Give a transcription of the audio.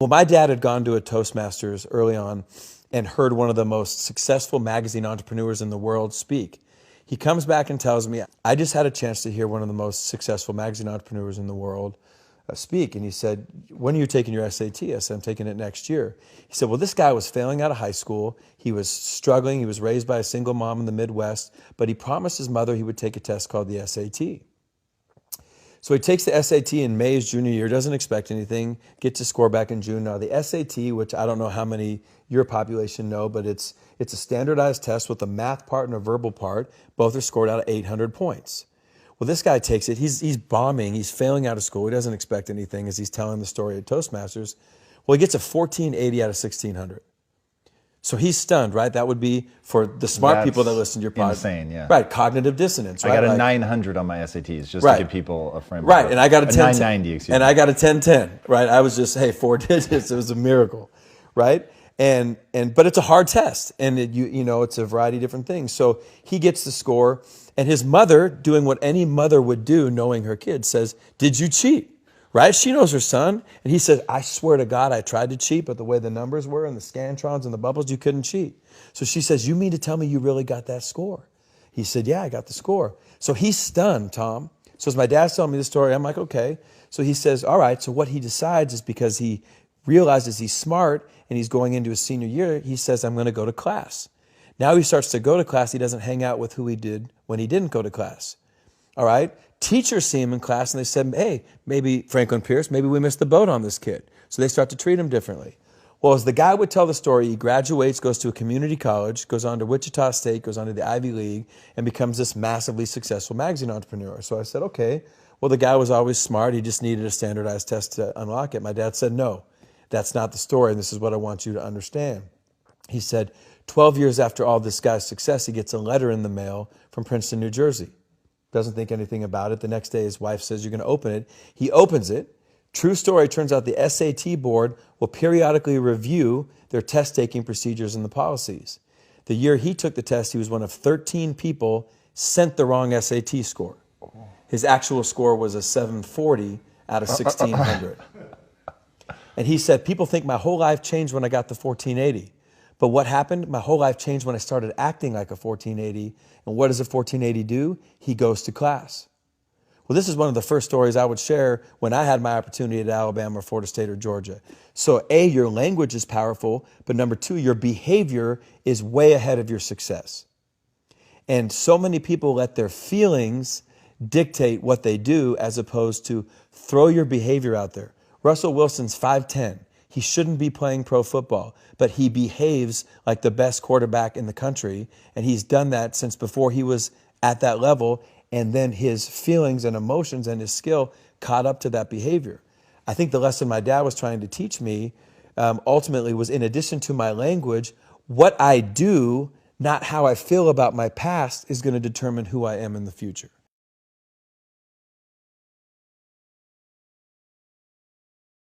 Well, my dad had gone to a Toastmasters early on and heard one of the most successful magazine entrepreneurs in the world speak. He comes back and tells me, I just had a chance to hear one of the most successful magazine entrepreneurs in the world speak. And he said, when are you taking your SAT? I said, I'm taking it next year. He said, well, this guy was failing out of high school. He was struggling. He was raised by a single mom in the Midwest, but he promised his mother he would take a test called the SAT. So he takes the SAT in May, his junior year, doesn't expect anything, gets a score back in June. Now the SAT, which I don't know how many your population know, but it's a standardized test with a math part and a verbal part. Both are scored out of 800 points. Well, this guy takes it, he's bombing, he's failing out of school, he doesn't expect anything as he's telling the story at Toastmasters. Well, he gets a 1480 out of 1600. So he's stunned, right? That would be for the smart people that listen to your podcast. Insane, yeah. Right, cognitive dissonance, right? I got a 900 on my SATs, just to give people a frame. Right, and I got a 990, excuse me. And I got a 1010, right? I was just, hey, 4 digits, it was a miracle, right? But it's a hard test, and it's a variety of different things. So he gets the score, and his mother, doing what any mother would do, knowing her kid, says, did you cheat? Right? She knows her son. And he said, I swear to God, I tried to cheat, but the way the numbers were and the scantrons and the bubbles, you couldn't cheat. So she says, you mean to tell me you really got that score? He said, yeah, I got the score. So he's stunned, Tom. So as my dad's telling me the story, I'm like, okay. So he says, all right. So what he decides is, because he realizes he's smart and he's going into his senior year, he says, I'm going to go to class. Now he starts to go to class. He doesn't hang out with who he did when he didn't go to class. All right. Teachers see him in class and they said, hey, maybe Franklin Pierce, maybe we missed the boat on this kid. So they start to treat him differently. Well, as the guy would tell the story, he graduates, goes to a community college, goes on to Wichita State, goes on to the Ivy League, and becomes this massively successful magazine entrepreneur. So I said, okay, well, the guy was always smart. He just needed a standardized test to unlock it. My dad said, no, that's not the story, and this is what I want you to understand. He said, 12 years after all this guy's success, he gets a letter in the mail from Princeton, New Jersey. Doesn't think anything about it. The next day, his wife says, you're going to open it. He opens it. True story, turns out the SAT board will periodically review their test-taking procedures and the policies. The year he took the test, he was one of 13 people sent the wrong SAT score. His actual score was a 740 out of 1,600. And he said, people think my whole life changed when I got the 1480. But what happened? My whole life changed when I started acting like a 1480. And what does a 1480 do? He goes to class. Well, this is one of the first stories I would share when I had my opportunity at Alabama, or Florida State, or Georgia. So A, your language is powerful, but number two, your behavior is way ahead of your success. And so many people let their feelings dictate what they do as opposed to throw your behavior out there. Russell Wilson's 5'10". He shouldn't be playing pro football, but he behaves like the best quarterback in the country, and he's done that since before he was at that level, and then his feelings and emotions and his skill caught up to that behavior. I think the lesson my dad was trying to teach me ultimately was, in addition to my language, what I do, not how I feel about my past, is going to determine who I am in the future.